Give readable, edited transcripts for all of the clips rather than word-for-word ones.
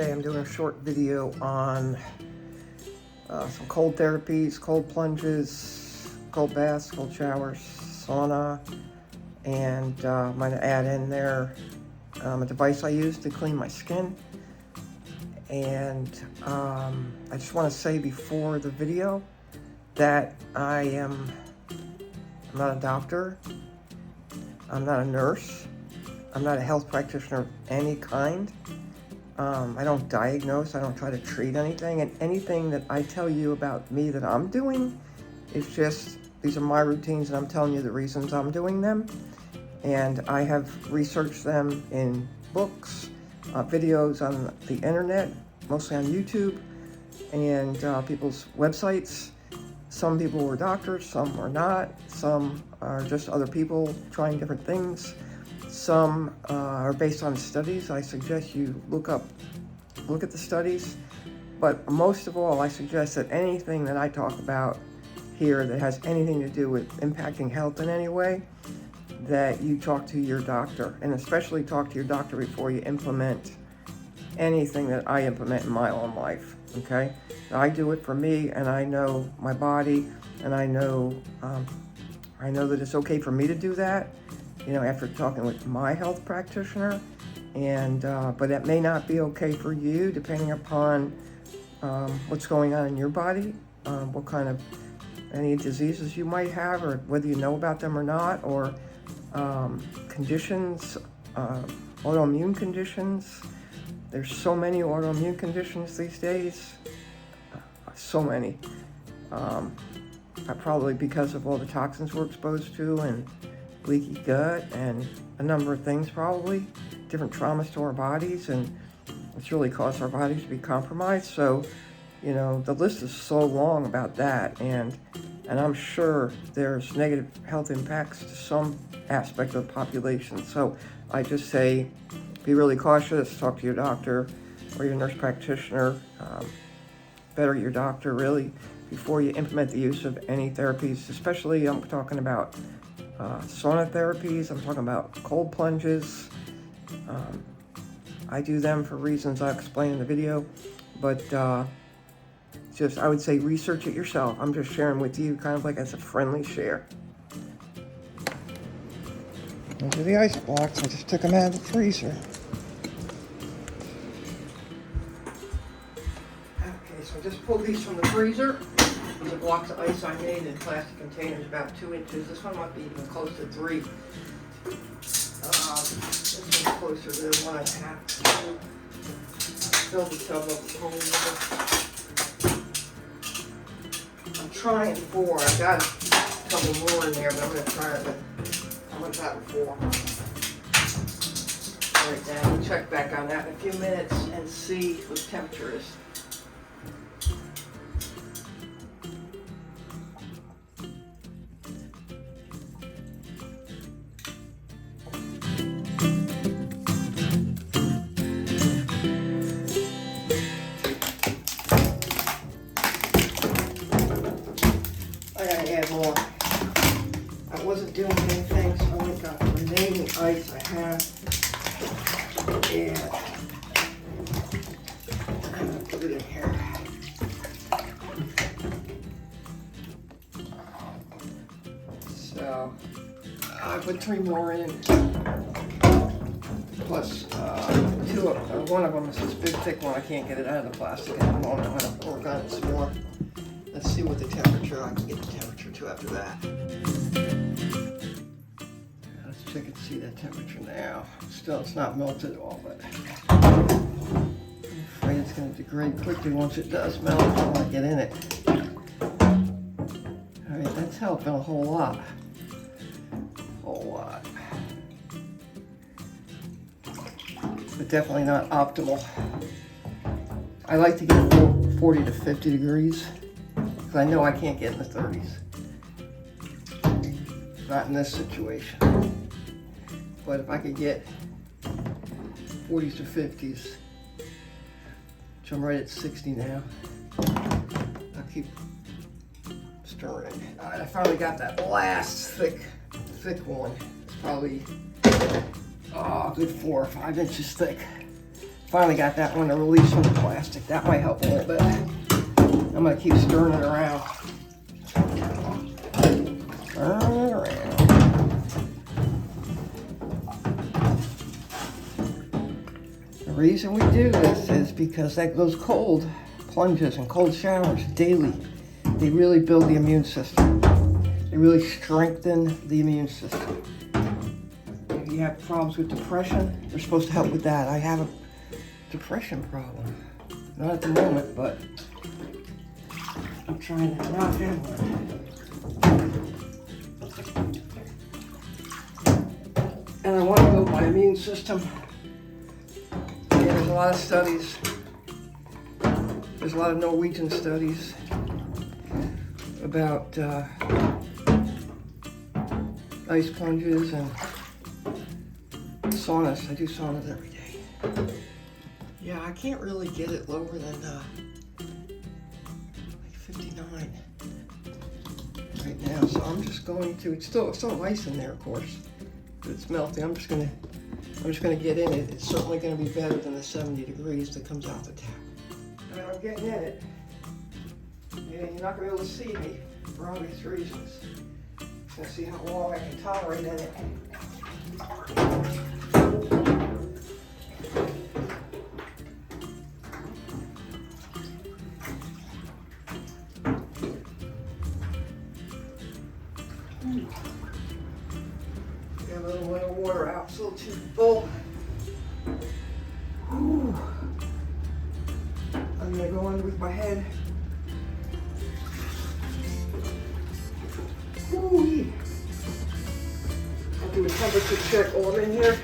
Today I'm doing a short video on some cold therapies, cold plunges, cold baths, cold showers, sauna, and I'm going to add in there a device I use to clean my skin. And I just want to say before the video that I'm not a doctor, I'm not a nurse, I'm not a health practitioner of any kind. I don't diagnose, I don't try to treat anything, and anything that I tell you about me that I'm doing is just, these are my routines and I'm telling you the reasons I'm doing them. And I have researched them in books, videos on the internet, mostly on YouTube, and people's websites. Some people were doctors, some were not, some are just other people trying different things. Some are based on studies. I suggest you look at the studies. But most of all, I suggest that anything that I talk about here that has anything to do with impacting health in any way, that you talk to your doctor, and especially talk to your doctor before you implement anything that I implement in my own life, okay? I do it for me, and I know my body, and I know that it's okay for me to do that, you know, after talking with my health practitioner, and but it may not be okay for you, depending upon what's going on in your body, what kind of any diseases you might have, or whether you know about them or not, or conditions, autoimmune conditions. There's so many autoimmune conditions these days, so many. Probably because of all the toxins we're exposed to, and leaky gut, and a number of things, probably different traumas to our bodies, and it's really caused our bodies to be compromised. So, you know, the list is so long about that, and I'm sure there's negative health impacts to some aspect of the population. So I just say, be really cautious, talk to your doctor or your nurse practitioner, better your doctor really, before you implement the use of any therapies, especially I'm talking about sauna therapies, I'm talking about cold plunges. I do them for reasons I explain in the video, but just, I would say research it yourself. I'm just sharing with you kind of like as a friendly share. Those are the ice blocks. I just took them out of the freezer. Okay, so I just pulled these from the freezer. These are blocks of ice I made in plastic containers about 2 inches. This one might be even close to 3. This one's closer to 1.5. 2. Fill the tub up with cold water. I'm trying 4. I got a couple more in there, but I'm going to try it with, how much that 4. All right, now we'll check back on that in a few minutes and see what the temperature is. I gotta add more. I wasn't doing anything, so I got the remaining ice I have. And I'm gonna put it in here. So I put 3 more in. Plus 2 of one of them is this big thick one. I can't get it out of the plastic at the moment. I'm gonna work on it some more. Let's see what the temperature, I can get the temperature to after that. Let's check and see that temperature now. Still, it's not melted at all, but I'm afraid it's going to degrade quickly once it does melt. I don't want to get in it. All right, that's helping a whole lot. But definitely not optimal. I like to get 40 to 50 degrees. Because I know I can't get in the 30s. Not in this situation. But if I could get 40s to 50s, which I'm right at 60 now, I'll keep stirring. All right, I finally got that last thick one. It's probably, oh, good 4 or 5 inches thick. Finally got that one to release from the plastic. That might help a little bit. I'm gonna keep stirring it around. Turn it around. The reason we do this is because those cold plunges and cold showers daily, they really build the immune system. They really strengthen the immune system. If you have problems with depression, they're supposed to help with that. I have a depression problem. Not at the moment, but I'm trying to not have one. And I want to build my immune system. And there's a lot of studies. There's a lot of Norwegian studies about ice plunges and saunas. I do saunas every day. Yeah, I can't really get it lower than like 59 right now. So I'm just going to. It's still ice in there, of course, but it's melting. I'm just gonna get in it. It's certainly gonna be better than the 70 degrees that comes out the tap. And I'm getting in it. Yeah, you're not gonna be able to see me for obvious reasons. Just gonna see how long I can tolerate in it. Get a little bit of water out, it's a little too full. Ooh. I'm gonna go under with my head. Ooh. I'll do a temperature check while I'm in here.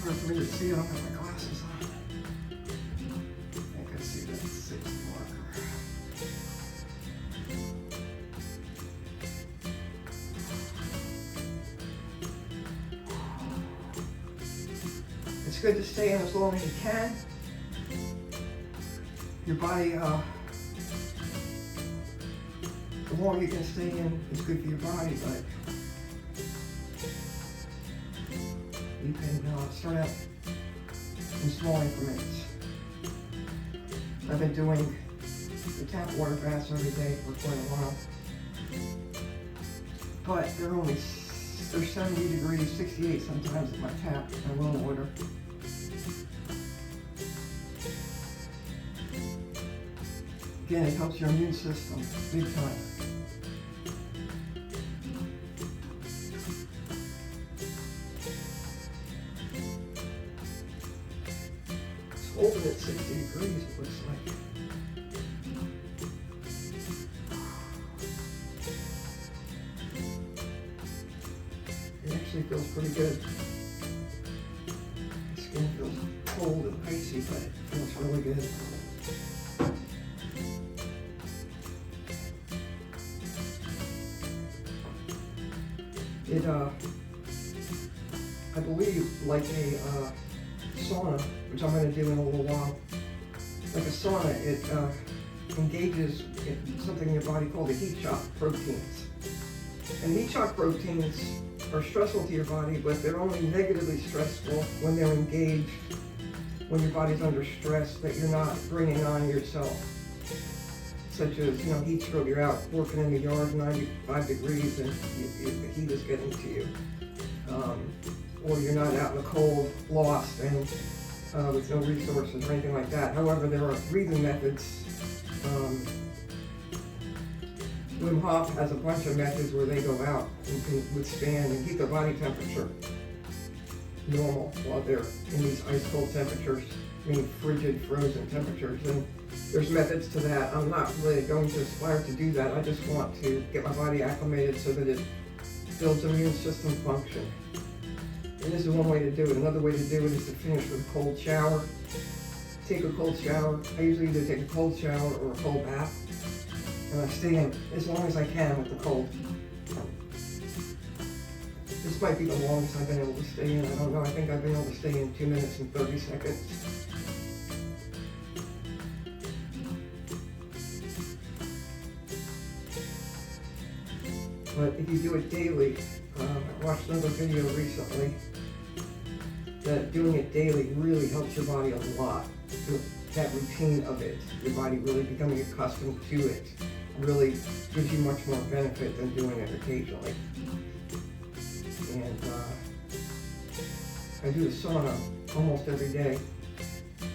Hard for me to see, I don't have my glasses on. I think I see that 6 marker. It's good to stay in as long as you can. Your body, the longer you can stay in is good for your body, but you can start out in small increments. I've been doing the tap water baths every day for quite a while, but they're 70 degrees, 68 sometimes at my tap, my well water. Again, it helps your immune system big time. Holding at 60 degrees, it looks like. It actually feels pretty good. The skin feels cold and icy, but it feels really good. It, I believe, like a sauna, which I'm going to do in a little while. Like a sauna, it engages in something in your body called the heat shock proteins. And heat shock proteins are stressful to your body, but they're only negatively stressful when they're engaged, when your body's under stress that you're not bringing on yourself. Such as, heat stroke, you're out working in the yard, 95 degrees, and the heat is getting to you. Or you're not out in the cold, lost, and with no resources or anything like that. However, there are breathing methods. Wim Hof has a bunch of methods where they go out and can withstand and keep their body temperature normal while they're in these ice cold temperatures, meaning frigid, frozen temperatures. And there's methods to that. I'm not really going to aspire to do that. I just want to get my body acclimated so that it builds immune system function. And this is one way to do it. Another way to do it is to finish with a cold shower. take a cold shower. I usually either take a cold shower or a cold bath. And I stay in as long as I can with the cold. This might be the longest I've been able to stay in. I don't know. I think I've been able to stay in 2 minutes and 30 seconds. But if you do it daily, I watched another video recently that doing it daily really helps your body a lot. That routine of it, your body really becoming accustomed to it, really gives you much more benefit than doing it occasionally. And I do the sauna almost every day,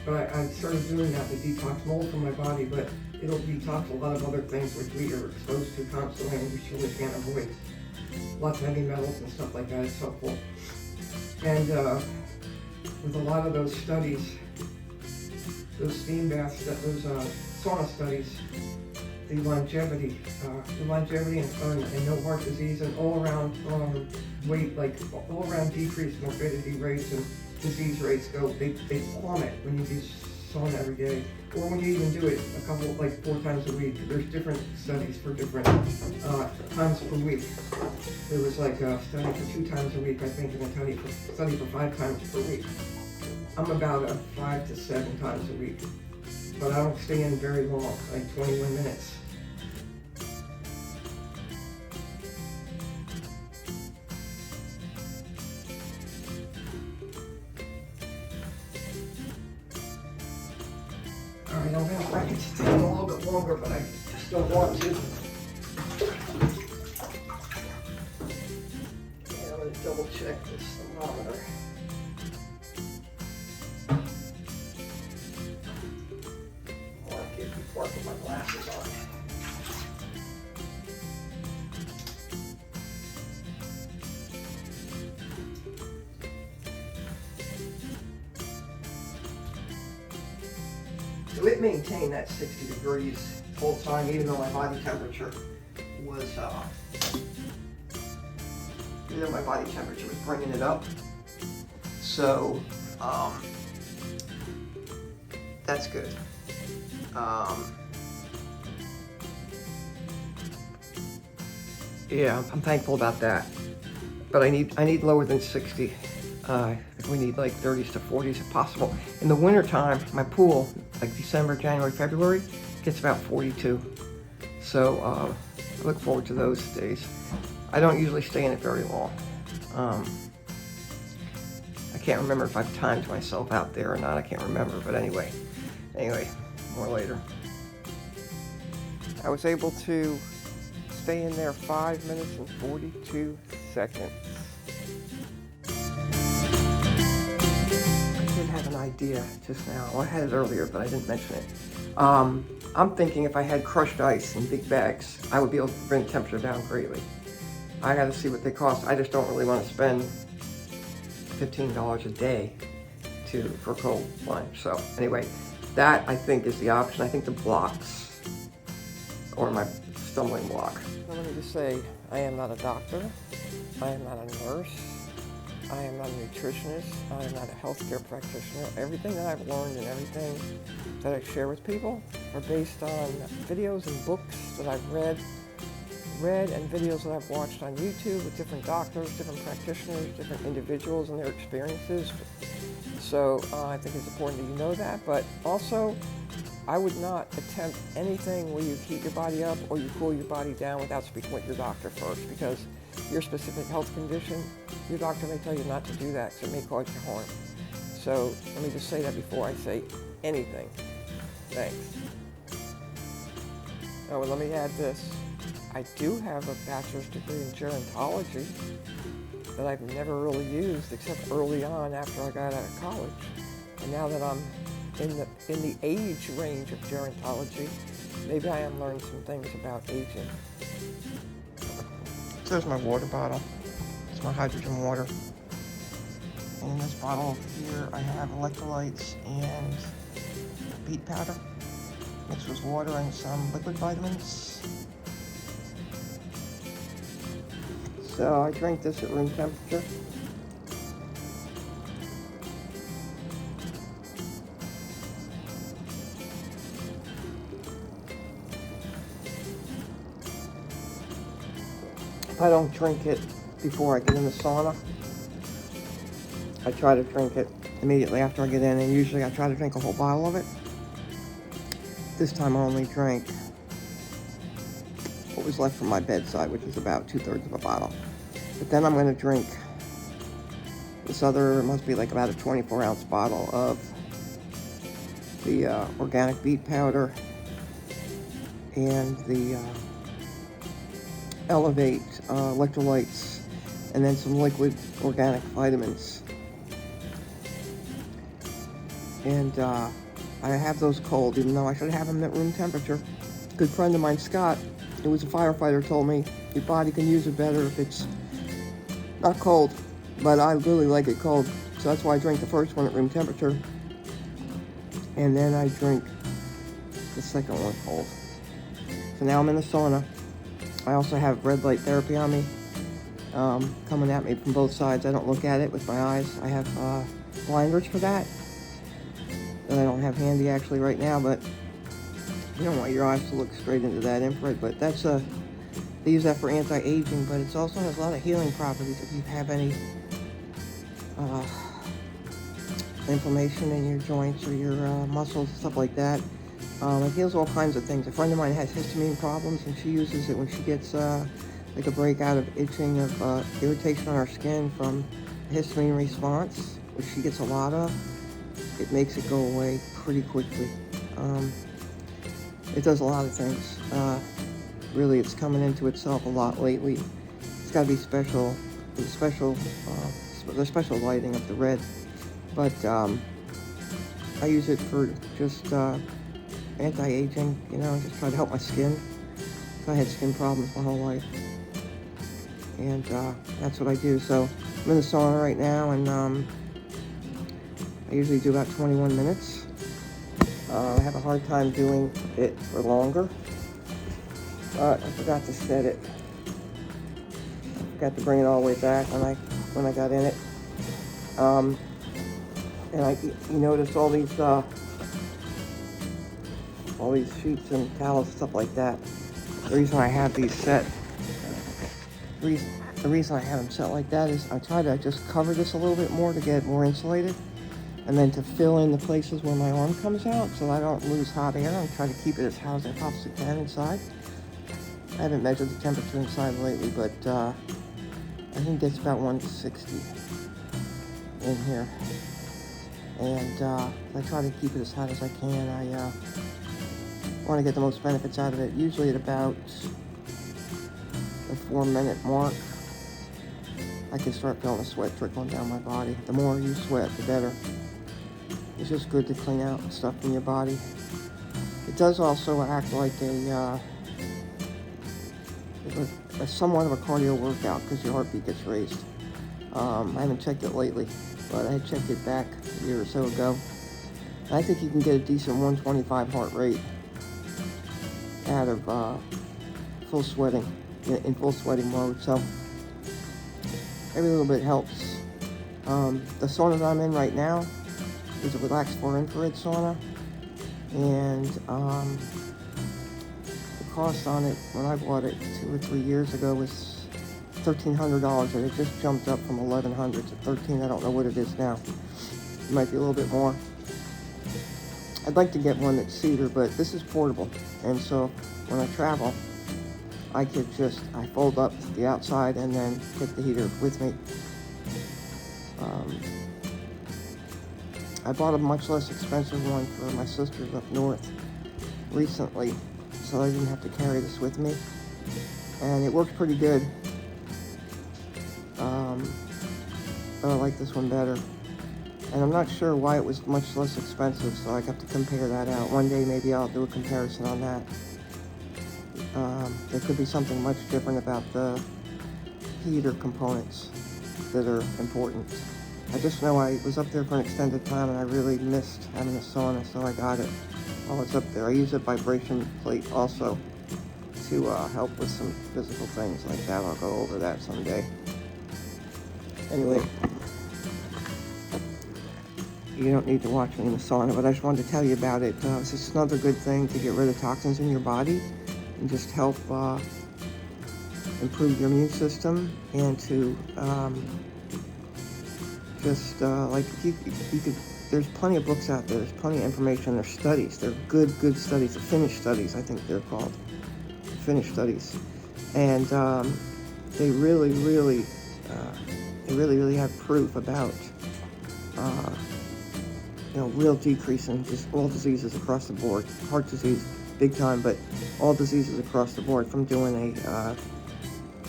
but I started doing that to detox mold from my body, but it'll detox a lot of other things which we are exposed to constantly and we really can't avoid. Lots of heavy metals and stuff like that is helpful. And with a lot of those studies, those steam baths, those sauna studies, the longevity and no heart disease and all around weight, like all around decreased morbidity rates and disease rates they plummet when you do sauna every day, or when you even do it a couple, like 4 times a week. There's different studies for different times per week. There was like a study for 2 times a week, I think, and a study for 5 times per week. I'm about 5 to 7 times a week, but I don't stay in very long, like 21 minutes. Alright, I'm going to try to stay in a little bit longer, but I just don't want to. Yeah, I'm going to double check this thermometer. Before I put my glasses on. So it maintained that 60 degrees the whole time, even though my body temperature was, bringing it up. So, that's good. Yeah, I'm thankful about that. But I need lower than 60. I think we need like 30s to 40s if possible. In the winter time, my pool, like December, January, February, gets about 42. So I look forward to those days. I don't usually stay in it very long. I can't remember if I've timed myself out there or not. I can't remember, but anyway, more later. I was able to stay in there 5 minutes and 42 seconds. I did have an idea just now. Well, I had it earlier, but I didn't mention it. I'm thinking if I had crushed ice in big bags, I would be able to bring the temperature down greatly. I gotta see what they cost. I just don't really want to spend $15 a day for cold plunge. So anyway, that I think is the option. I think the blocks, or my stumbling block. Now, let me just say, I am not a doctor. I am not a nurse. I am not a nutritionist. I am not a healthcare practitioner. Everything that I've learned and everything that I share with people are based on videos and books that I've read and videos that I've watched on YouTube with different doctors, different practitioners, different individuals and their experiences. So I think it's important that you know that, but also I would not attempt anything where you heat your body up or you cool your body down without speaking with your doctor first, because your specific health condition, your doctor may tell you not to do that because it may cause you harm. So let me just say that before I say anything. Thanks. Oh, and let me add this. I do have a bachelor's degree in gerontology that I've never really used except early on after I got out of college. And now that I'm in the age range of gerontology, maybe I am learning some things about aging. So there's my water bottle. It's my hydrogen water. And in this bottle here, I have electrolytes and beet powder mixed with water and some liquid vitamins. So I drink this at room temperature. I don't drink it before I get in the sauna. I try to drink it immediately after I get in, and usually I try to drink a whole bottle of it. This time I only drank what was left from my bedside, which is about 2/3 of a bottle. But then I'm going to drink this other, it must be like about a 24-ounce bottle of the organic beet powder and the Elevate electrolytes, and then some liquid organic vitamins. And I have those cold, even though I should have them at room temperature. A good friend of mine, Scott, who was a firefighter, told me your body can use it better if it's not cold, but I really like it cold. So that's why I drink the first one at room temperature, and then I drink the second one cold. So now I'm in the sauna. I also have red light therapy on me, coming at me from both sides. I don't look at it with my eyes. I have blinders for that I don't have handy actually right now, but you don't want your eyes to look straight into that infrared. But that's they use that for anti-aging, but it also has a lot of healing properties if you have any inflammation in your joints or your muscles, stuff like that. It heals all kinds of things. A friend of mine has histamine problems, and she uses it when she gets like a breakout of itching, of irritation on her skin from histamine response, which she gets a lot of. It makes it go away pretty quickly. It does a lot of things. Really, it's coming into itself a lot lately. It's got to be special, the special lighting of the red. But I use it for just anti-aging, you know, just try to help my skin. I had skin problems my whole life, and that's what I do. So I'm in the sauna right now, and I usually do about 21 minutes. I have a hard time doing it for longer. I forgot to set it. I forgot to bring it all the way back when I got in it. And you notice all these sheets and towels and stuff like that. The reason I have these set, the reason I have them set like that is I try to just cover this a little bit more to get more insulated, and then to fill in the places where my arm comes out so I don't lose hot air. I try to keep it as hot as I possibly can inside. I haven't measured the temperature inside lately, but I think it's about 160 in here. And I try to keep it as hot as I can. I want to get the most benefits out of it. Usually at about the 4-minute mark, I can start feeling the sweat trickling down my body. The more you sweat, the better. It's just good to clean out stuff from your body. It does also act like a somewhat of a cardio workout because your heartbeat gets raised. I haven't checked it lately, but I had checked it back a year or so ago. I think you can get a decent 125 heart rate out of full sweating, in full sweating mode, so every little bit helps. The sauna that I'm in right now is a Relax 4 infrared sauna, and the cost on it when I bought it 2 or 3 years ago was $1,300, and it just jumped up from $1,100 to $1,300. I don't know what it is now. It might be a little bit more. I'd like to get one that's cedar, but this is portable, and so when I travel, I fold up the outside and then take the heater with me. I bought a much less expensive one for my sisters up north recently, so I didn't have to carry this with me, and it works pretty good. But I like this one better, and I'm not sure why it was much less expensive, so I have to compare that out. One day maybe I'll do a comparison on that. There could be something much different about the heater components that are important. I just know I was up there for an extended time and I really missed having a sauna, so I got it while it's up there. I use a vibration plate also to help with some physical things like that. I'll go over that someday. Anyway, you don't need to watch me in the sauna, but I just wanted to tell you about it. It's just another good thing to get rid of toxins in your body and just help improve your immune system and to like you could. There's plenty of books out there. There's plenty of information. There's studies. They're good studies. The Finnish studies, I think they're called. Finnish studies, and they really have proof about real decrease in just all diseases across the board. Heart disease, big time, but all diseases across the board from doing a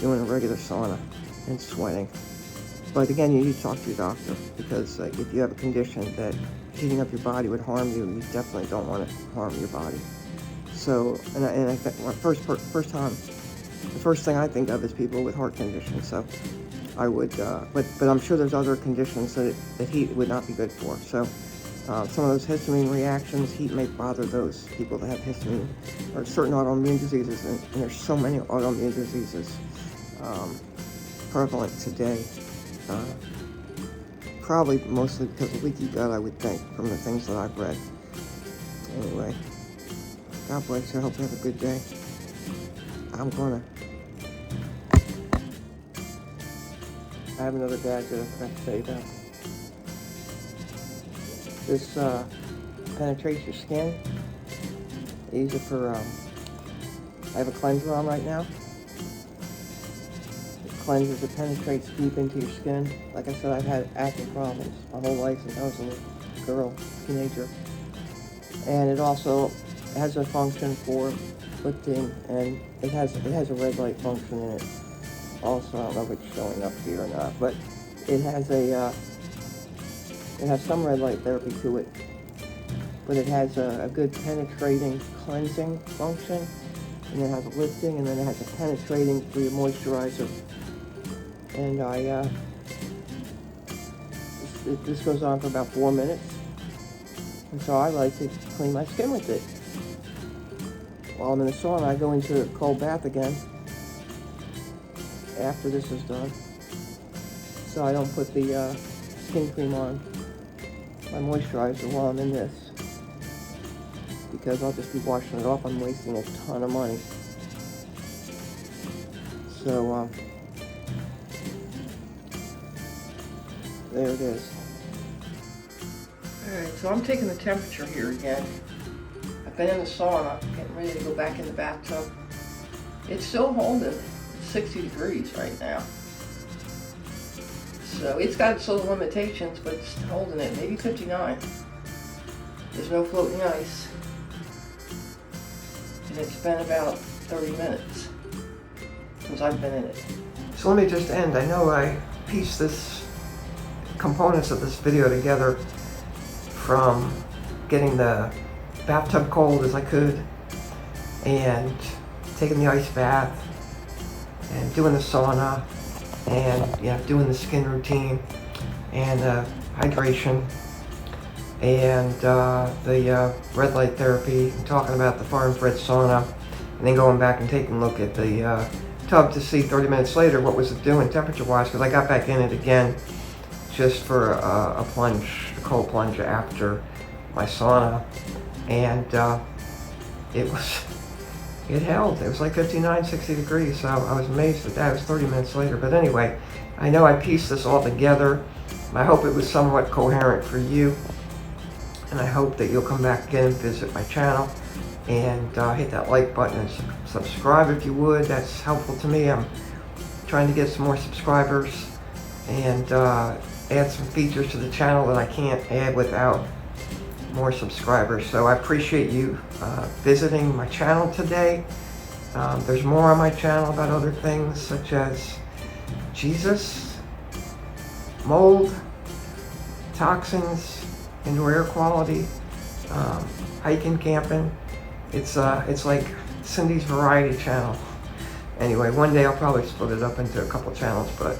regular sauna and sweating. But again, you need to talk to your doctor, because if you have a condition that heating up your body would harm you, you definitely don't want to harm your body. So, and I think the first thing I think of is people with heart conditions. So, I would, but I'm sure there's other conditions that heat would not be good for. So, some of those histamine reactions, heat may bother those people that have histamine or certain autoimmune diseases, and there's so many autoimmune diseases prevalent today. Probably mostly because of leaky gut, I would think, from the things that I've read. Anyway, God bless you. I hope you have a good day. I have another gadget I'm going to say about. This penetrates your skin. I use it for, I have a cleanser on right now. Cleanses, it penetrates deep into your skin. Like I said, I've had acne problems my whole life since I was a little girl, teenager. And it also has a function for lifting, and it has a red light function in it. Also, I don't know if it's showing up here or not, but it has some red light therapy to it. But it has a good penetrating cleansing function, and it has a lifting, and then it has a penetrating for your moisturizer. And this goes on for about 4 minutes. And so I like to clean my skin with it. While I'm in the sauna, I go into a cold bath again after this is done. So I don't put the skin cream on my moisturizer while I'm in this, because I'll just be washing it off. I'm wasting a ton of money. So, there it is. Alright, so I'm taking the temperature here again. I've been in the sauna, getting ready to go back in the bathtub. It's still holding 60 degrees right now. So it's got its little limitations, but it's holding it, maybe 59. There's no floating ice. And it's been about 30 minutes since I've been in it. So let me just end. I know I pieced this components of this video together from getting the bathtub cold as I could, and taking the ice bath, and doing the sauna, and doing the skin routine, and hydration, and the red light therapy, and talking about the far infrared sauna, and then going back and taking a look at the tub to see 30 minutes later what was it doing temperature wise, because I got back in it again just for a cold plunge after my sauna, and it held. It was like 59, 60 degrees, so I was amazed at that. It was 30 minutes later. But anyway, I know I pieced this all together. I hope it was somewhat coherent for you, and I hope that you'll come back again and visit my channel, and hit that like button and subscribe if you would. That's helpful to me. I'm trying to get some more subscribers, and add some features to the channel that I can't add without more subscribers. So I appreciate you visiting my channel today. There's more on my channel about other things such as Jesus, mold, toxins, indoor air quality, hiking, camping. It's like Cindy's variety channel. Anyway, one day I'll probably split it up into a couple channels, but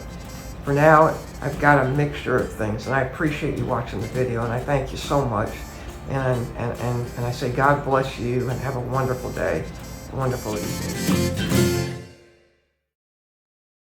for now, I've got a mixture of things, and I appreciate you watching the video, and I thank you so much. And I say God bless you, and have a wonderful day, a wonderful evening.